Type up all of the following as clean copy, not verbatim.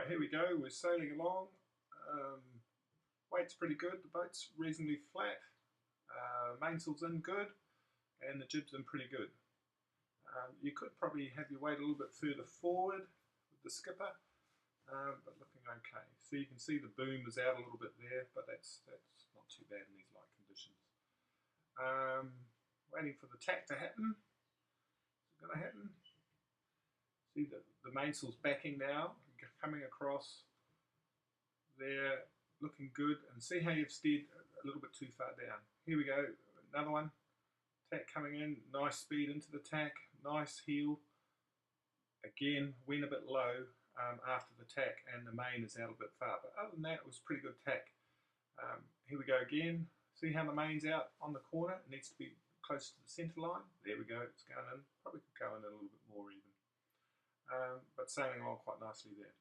Right, here we go. We're sailing along. Um, Weight's pretty good. The boat's reasonably flat. Mainsail's in good, and the jib's in pretty good. You could probably have your weight a little bit further forward with the skipper, but looking okay. So you can see the boom is out a little bit there, but that's not too bad in these light conditions. Waiting for the tack to happen. Is it going to happen? See the mainsail's backing now, coming across there, looking good, and see how you've steered a little bit too far down. Here we go, another one. Tack coming in, nice speed into the tack, nice heel. Again, went a bit low after the tack, and the main is out a bit far, but other than that, it was pretty good tack. Here we go again. See how the main's out on the corner? It needs to be close to the centre line. There we go, it's going in. Probably could go in a little bit more even. But sailing along quite nicely there.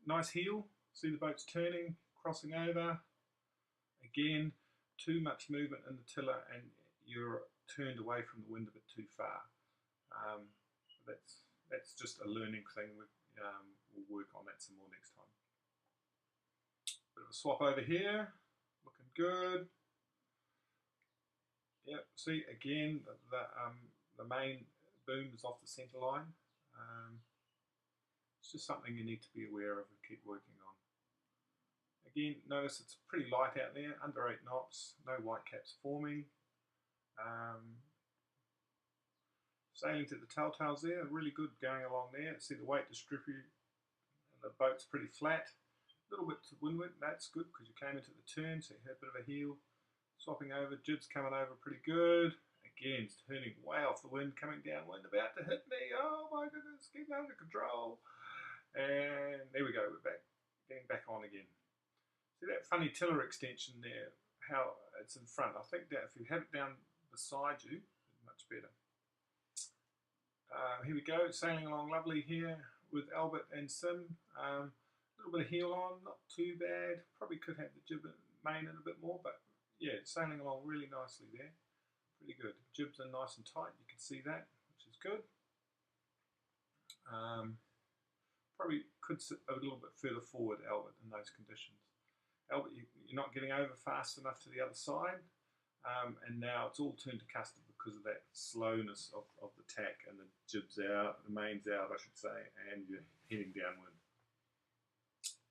Nice heel. See the boat's turning, crossing over. Again, too much movement in the tiller and you're turned away from the wind a bit too far. That's just a learning thing. We'll work on that some more next time. Bit of a swap over here, looking good. Yep, see again the main boom is off the centre line. It's just something you need to be aware of and keep working on. Again, notice it's pretty light out there, under 8 knots, no white caps forming. Sailing to the telltales there, really good going along there. See the weight distribute, and the boat's pretty flat. A little bit to windward, that's good because you came into the turn, so you had a bit of a heel. Swapping over, jib's coming over pretty good. Again, it's turning way off the wind, coming downwind, about to hit me. Oh my goodness, getting under control. And there we go, we're back, getting back on again. See that funny tiller extension there, how it's in front. I think that if you have it down beside you, it's much better. Here we go, sailing along lovely here with Albert and Sim. A little bit of heel on, not too bad. Probably could have the jib main in a bit more, but yeah, sailing along really nicely there. Pretty good. Jibs are nice and tight, you can see that, which is good. Probably could sit a little bit further forward, Albert, in those conditions. Albert, you're not getting over fast enough to the other side, and now it's all turned to custard because of that slowness of the tack, and the jib's out, the main's out, I should say, and you're heading downwind.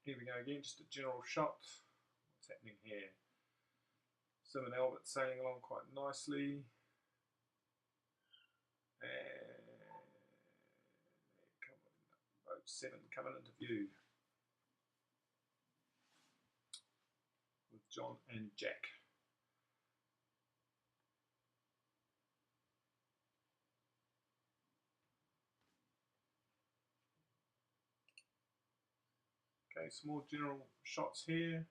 Here we go again, just a general shot. What's happening here? Sim and Albert sailing along quite nicely. And boat 7 coming into view with John and Jack. Okay, some more general shots here.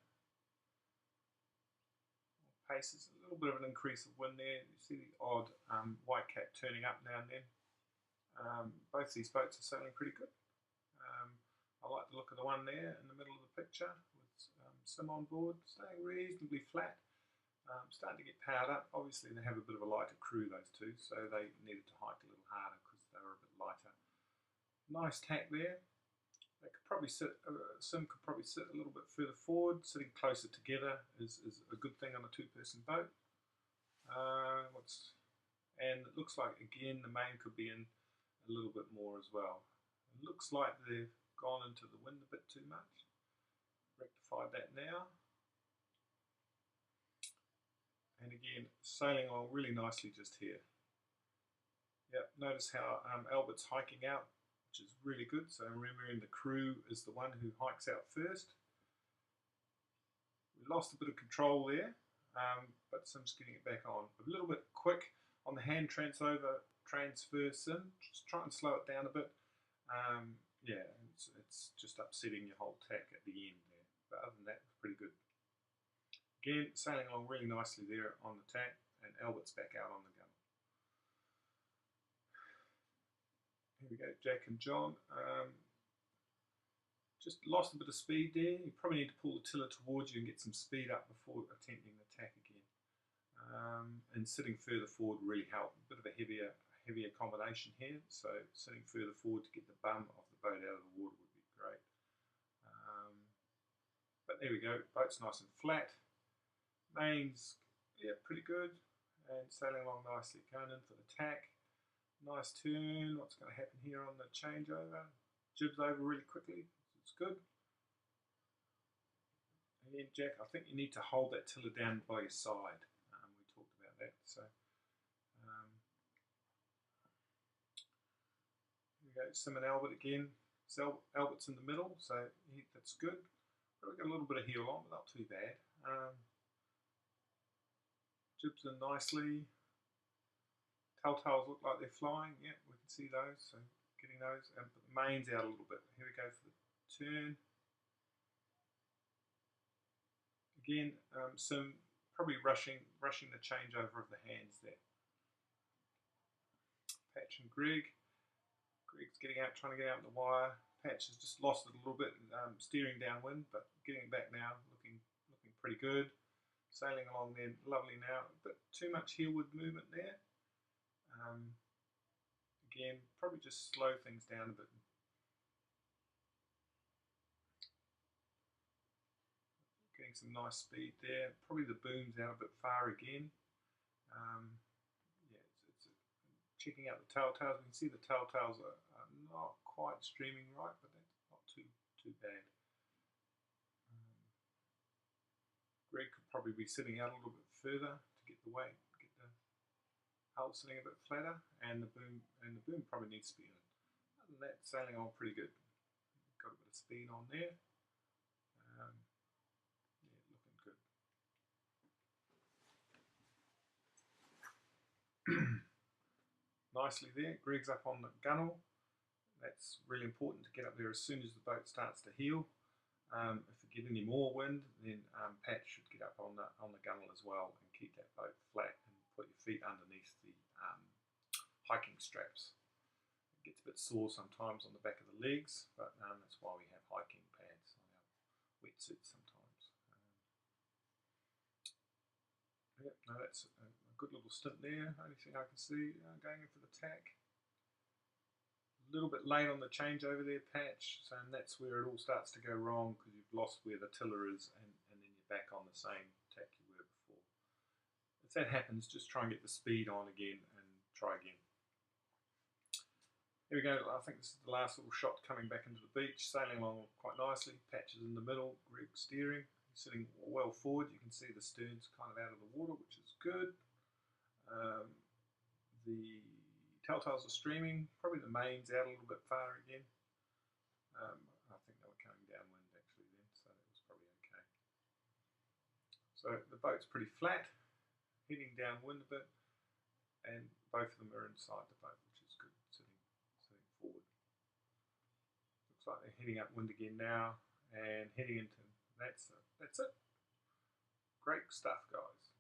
Pace is a little bit of an increase of wind there. You see the odd white cap turning up now and then. Both these boats are sailing pretty good. I like the look of the one there in the middle of the picture with Sim on board, staying reasonably flat. Starting to get powered up. Obviously they have a bit of a lighter crew, those two, so they needed to hike a little harder because they were a bit lighter. Nice tack there. They could probably sit, Sim could probably sit a little bit further forward. Sitting closer together is a good thing on a 2-person boat. And it looks like again the main could be in a little bit more as well. It looks like they've gone into the wind a bit too much. Rectified that now. And again, sailing along really nicely just here. Yep, notice how Albert's hiking out, which is really good. So remembering the crew is the one who hikes out first. We lost a bit of control there, but Sim's getting it back on. A little bit quick on the hand transfer Sim. Just try and slow it down a bit. Yeah, it's just upsetting your whole tack at the end there. But other than that, it's pretty good. Again, sailing along really nicely there on the tack, and Albert's back out on the gun. Here we go, Jack and John. Just lost a bit of speed there. You probably need to pull the tiller towards you and get some speed up before attempting the tack again. And sitting further forward really helped. A bit of a heavier combination here, so sitting further forward to get the bum of the boat out of the water would be great. But there we go, boat's nice and flat. Mains, yeah, pretty good, and sailing along nicely. Going in for the tack. Nice turn. What's going to happen here on the changeover? Jibs over really quickly. It's good. And then Jack, I think you need to hold that tiller down by your side. We talked about that. So here we go. Sim and Albert again. So Albert's in the middle, so that's good. Probably got a little bit of heel on, but not too bad. Jibs in nicely. Telltales look like they're flying. Yeah, we can see those. So getting those, and put the mains out a little bit. Here we go for the turn. Again, some probably rushing the changeover of the hands there. Patch and Greg. Greg's getting out, trying to get out on the wire. Patch has just lost it a little bit, steering downwind, but getting back now, looking pretty good. Sailing along there, lovely now. A bit too much heelward movement there. Again, probably just slow things down a bit. Getting some nice speed there. Probably the boom's out a bit far again. Yeah, it's checking out the telltales. We can see the telltales are not quite streaming right, but that's not too bad. Greg could probably be sitting out a little bit further to get the weight, get the hull sitting a bit flatter, and the boom probably needs to be in. Other than that, sailing on pretty good. Got a bit of speed on there. Yeah, looking good. Nicely there. Greg's up on the gunnel. That's really important to get up there as soon as the boat starts to heel. If you get any more wind, then Pat should get up on the gunnel as well and keep that boat flat and put your feet underneath the hiking straps. It gets a bit sore sometimes on the back of the legs, but that's why we have hiking pads on our wetsuits sometimes. Yep, no, that's a good little stint there. Only thing I can see going in for the tack. A little bit late on the changeover there, Patch, so that's where it all starts to go wrong because you've lost where the tiller is and then you're back on the same tack you were before. If that happens, just try and get the speed on again and try again. Here we go, I think this is the last little shot coming back into the beach, sailing along quite nicely. Patch is in the middle, Greg steering, he's sitting well forward. You can see the stern's kind of out of the water, which is good. The telltales are streaming, probably the main's out a little bit far again. I think they were coming downwind actually then, so that was probably okay. So the boat's pretty flat, heading downwind a bit, and both of them are inside the boat, which is good, sitting forward. Looks like they're heading upwind again now, and heading into, that's it. Great stuff, guys.